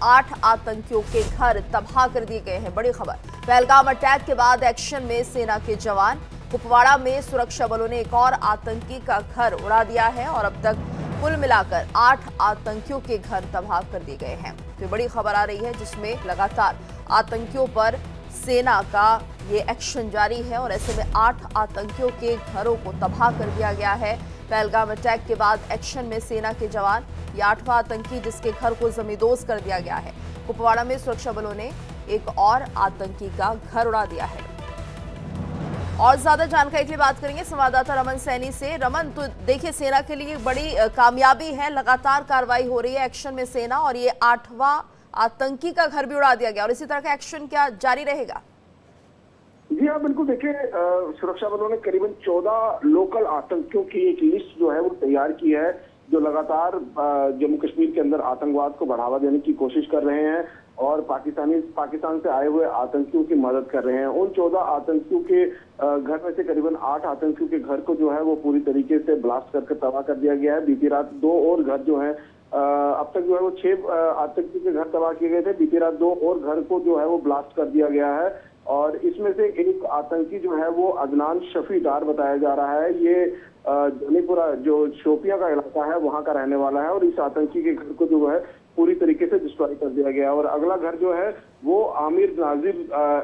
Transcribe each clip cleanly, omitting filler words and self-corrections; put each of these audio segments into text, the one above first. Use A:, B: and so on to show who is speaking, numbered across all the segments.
A: 8 आतंकियों के घर तबाह कर दिए गए हैं। बड़ी खबर, पहलगाम अटैक के बाद एक्शन में सेना के जवान। कुपवाड़ा में सुरक्षा बलों ने एक और आतंकी का घर उड़ा दिया है और अब तक कुल मिलाकर 8 आतंकियों के घर तबाह कर दिए गए हैं। तो बड़ी खबर आ रही है जिसमें लगातार आतंकियों पर सेना का ये एक्शन जारी है और ऐसे में 8 आतंकियों के घरों को तबाह कर दिया गया है। पहलगाम अटैक के बाद एक्शन में सेना के जवान, ये 8वां आतंकी जिसके घर को जमींदोज कर दिया गया है। कुपवाड़ा में सुरक्षा बलों ने एक और आतंकी का घर उड़ा दिया है। और ज्यादा जानकारी के लिए बात करेंगे संवाददाता रमन सैनी से। रमन, तो देखिए सेना के लिए बड़ी कामयाबी है, लगातार कार्रवाई हो रही है एक्शन में सेना, और ये 8वां आतंकी का घर भी उड़ा दिया गया और इसी तरह का एक्शन क्या जारी रहेगा?
B: जी हाँ, बिल्कुल। देखिए, सुरक्षा बलों ने करीबन 14 लोकल आतंकियों की एक लिस्ट जो है वो तैयार की है, जो लगातार जम्मू कश्मीर के अंदर आतंकवाद को बढ़ावा देने की कोशिश कर रहे हैं और पाकिस्तान से आए हुए आतंकियों की मदद कर रहे हैं। उन 14 आतंकियों के घर में से करीबन 8 आतंकियों के घर को जो है वो पूरी तरीके से ब्लास्ट करके तबाह कर दिया गया है। बीती रात 2 और घर जो है, अब तक जो है वो 6 आतंकियों के घर तबाह किए गए थे। बीती रात 2 और घर को जो है वो ब्लास्ट कर दिया गया है और इसमें से एक आतंकी जो है वो अदनान शफी डार बताया जा रहा है। ये जनीपुरा जो शोपिया का इलाका है वहां का रहने वाला है और इस आतंकी के घर को जो है पूरी तरीके से डिस्ट्रॉय कर दिया गया। और अगला घर जो है वो आमिर नाजिर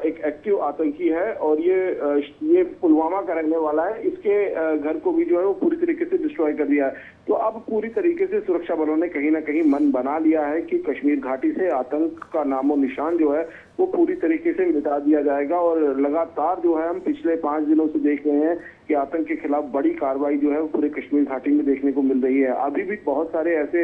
B: एक एक्टिव आतंकी है और ये पुलवामा का रहने वाला है। इसके घर को भी जो है वो पूरी तरीके से डिस्ट्रॉय कर दिया है। तो अब पूरी तरीके से सुरक्षा बलों ने कहीं ना कहीं मन बना लिया है कि कश्मीर घाटी से आतंक का नामो निशान जो है वो पूरी तरीके से मिटा दिया जाएगा। और लगातार जो है हम पिछले 5 दिनों से देख रहे हैं कि आतंक के खिलाफ बड़ी कार्रवाई जो है वो पूरे कश्मीर घाटी में देखने को मिल रही है। अभी भी बहुत सारे ऐसे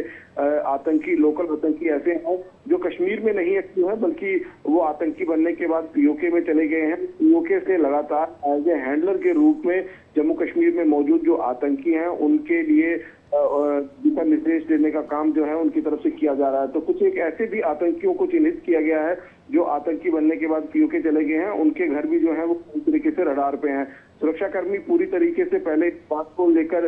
B: आतंकी, लोकल आतंकी ऐसे हैं जो कश्मीर में नहीं एक्टिव है, बल्कि वो आतंकी बनने के बाद पीओके में चले गए हैं। पीओके से लगातार एज ए हैंडलर के रूप में जम्मू कश्मीर में मौजूद जो आतंकी हैं उनके लिए दिशा निर्देश देने का काम जो है उनकी तरफ से किया जा रहा है। तो कुछ एक ऐसे भी आतंकियों को चिन्हित किया गया है जो आतंकी बनने के बाद पीओके चले गए हैं। उनके घर भी जो है वो पूरी तरीके से रडार पे हैं। सुरक्षाकर्मी पूरी तरीके से पहले इस बात को लेकर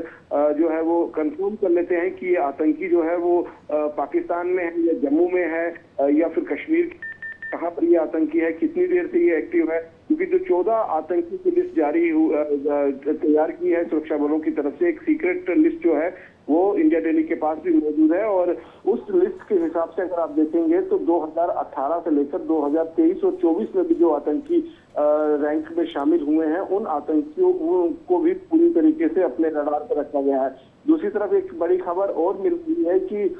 B: जो है वो कंफर्म कर लेते हैं कि ये आतंकी जो है वो पाकिस्तान में है या जम्मू में है या फिर कश्मीर, कहाँ पर ये आतंकी है, कितनी देर से ये एक्टिव है। क्योंकि जो 14 आतंकी की लिस्ट तैयार की है सुरक्षा बलों की तरफ से, एक सीक्रेट लिस्ट जो है वो इंडिया डेली के पास भी मौजूद है। और उस लिस्ट के हिसाब से अगर आप देखेंगे तो 2018 से लेकर 2023 और 24 में भी जो आतंकी रैंक में शामिल हुए हैं उन आतंकियों को भी पूरी तरीके से अपने रडार पर रखा गया है। दूसरी तरफ एक बड़ी खबर और मिल रही है कि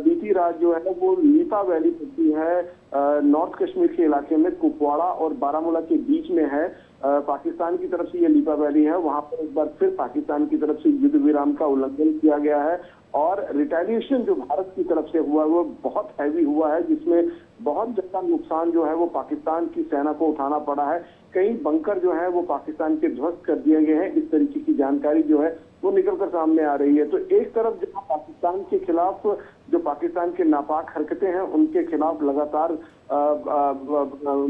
B: बीती रात जो है वो लीपा वैली पड़ती है नॉर्थ कश्मीर के इलाके में, कुपवाड़ा और बारामूला के बीच में है। पाकिस्तान की तरफ से ये लीपा वैली है, वहां पर एक बार फिर पाकिस्तान की तरफ से युद्ध विराम का उल्लंघन किया गया है और रिटेलिएशन जो भारत की तरफ से हुआ वो बहुत हैवी हुआ है, जिसमें बहुत ज्यादा नुकसान जो है वो पाकिस्तान की सेना को उठाना पड़ा है। कई बंकर जो है वो पाकिस्तान के ध्वस्त कर दिए गए हैं। इस तरीके की जानकारी जो है वो निकलकर सामने आ रही है। तो एक तरफ जहां पाकिस्तान के खिलाफ, जो पाकिस्तान के नापाक हरकतें हैं उनके खिलाफ लगातार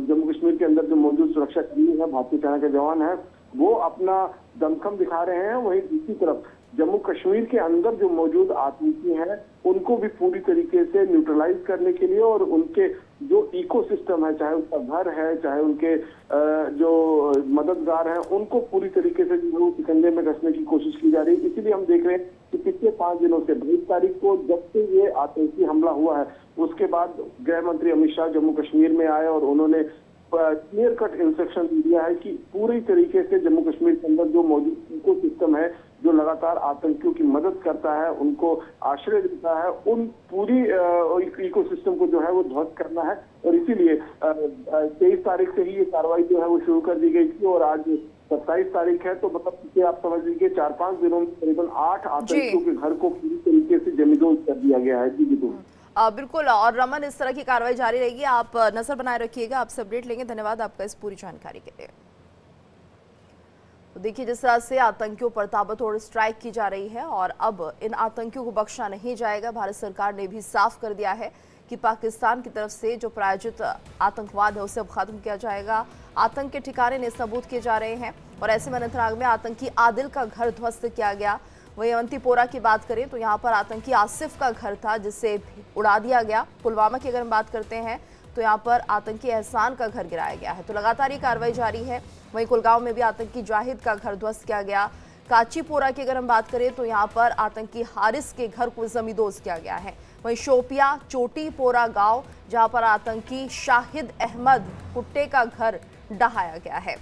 B: जम्मू कश्मीर के अंदर जो मौजूद सुरक्षा कर्मी है, भारतीय सेना के जवान हैं, वो अपना दमखम दिखा रहे हैं। वहीं दूसरी तरफ जम्मू कश्मीर के अंदर जो मौजूद आतंकी हैं उनको भी पूरी तरीके से न्यूट्रलाइज करने के लिए और उनके जो इकोसिस्टम है, चाहे उनका घर है, चाहे उनके जो मददगार हैं, उनको पूरी तरीके से जो शिकंजे में कसने की कोशिश की जा रही है। इसीलिए हम देख रहे हैं कि पिछले 5 दिनों से 22 तारीख को जब से ये आतंकी हमला हुआ है उसके बाद गृह मंत्री अमित शाह जम्मू कश्मीर में आए और उन्होंने क्लियर कट इंस्ट्रक्शन दिया है कि पूरी तरीके से जम्मू कश्मीर के अंदर जो मौजूद इको सिस्टम है, जो लगातार आतंकियों की मदद करता है, उनको आश्रय देता है, उन पूरी इको सिस्टम को जो है वो ध्वस्त करना है। और इसीलिए 23 तारीख से ही ये कार्रवाई जो है वो शुरू कर दी गई थी और आज 27 तारीख है। तो मतलब इसे आप समझ लीजिए 4-5 दिनों में करीबन 8 आतंकियों के घर को पूरी तरीके से जमींदोज कर दिया गया है। जी बिल्कुल,
A: बिल्कुल। और रमन, इस तरह की कार्रवाई जारी रहेगी, आप नजर बनाए रखिएगा। आपसे अपडेट लेंगे। धन्यवाद आपका इस पूरी जानकारी के लिए। तो देखिए जिस तरह से आतंकियों पर ताबड़तोड़ स्ट्राइक की जा रही है और अब इन आतंकियों को बख्शा नहीं जाएगा। भारत सरकार ने भी साफ कर दिया है कि पाकिस्तान की तरफ से जो प्रायोजित आतंकवाद है उसे अब खत्म किया जाएगा। आतंक के ठिकाने ने सबूत किए जा रहे हैं और ऐसे में अनंतनाग में आतंकी आदिल का घर ध्वस्त किया गया। वहीं अवंतीपोरा की बात करें तो यहाँ पर आतंकी आसिफ का घर था जिसे उड़ा दिया गया। पुलवामा की अगर हम बात करते हैं तो यहाँ पर आतंकी एहसान का घर गिराया गया है। तो लगातार ये कार्रवाई जारी है। वहीं कुलगांव में भी आतंकी जाहिद का घर ध्वस्त किया गया। काचीपोरा की अगर हम बात करें तो यहाँ पर आतंकी हारिस के घर को जमींदोज किया गया है। वहीं शोपिया चोटीपोरा गांव जहां पर आतंकी शाहिद अहमद कुट्टे का घर ढहाया गया है।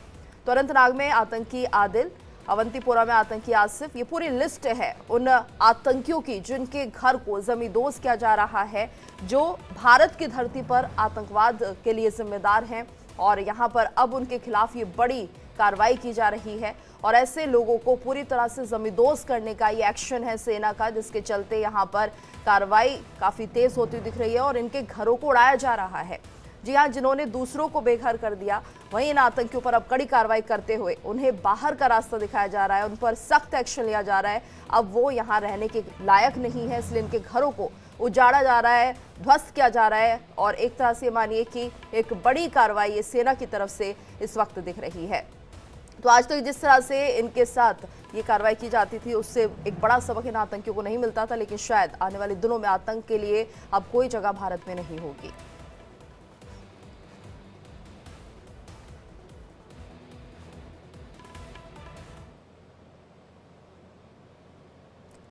A: तो अनंतनाग में आतंकी आदिल, अवंतीपोरा में आतंकी आसिफ, ये पूरी लिस्ट है उन आतंकियों की जिनके घर को जमींदोज किया जा रहा है, जो भारत की धरती पर आतंकवाद के लिए जिम्मेदार हैं। और यहाँ पर अब उनके खिलाफ ये बड़ी कार्रवाई की जा रही है और ऐसे लोगों को पूरी तरह से जमींदोज करने का ये एक्शन है सेना का, जिसके चलते यहाँ पर कार्रवाई काफी तेज होती दिख रही है और इनके घरों को उड़ाया जा रहा है। जी हाँ, जिन्होंने दूसरों को बेघर कर दिया, वहीं इन आतंकियों पर अब कड़ी कार्रवाई करते हुए उन्हें बाहर का रास्ता दिखाया जा रहा है, उन पर सख्त एक्शन लिया जा रहा है। अब वो यहाँ रहने के लायक नहीं है, इसलिए इनके घरों को उजाड़ा जा रहा है, ध्वस्त किया जा रहा है और एक तरह से मानिए कि एक बड़ी कार्रवाई ये सेना की तरफ से इस वक्त दिख रही है। तो आज तक जिस तरह से इनके साथ ये कार्रवाई की जाती थी उससे एक बड़ा सबक इन आतंकियों को नहीं मिलता था, लेकिन शायद आने वाले दिनों में आतंक के लिए अब कोई जगह भारत में नहीं होगी।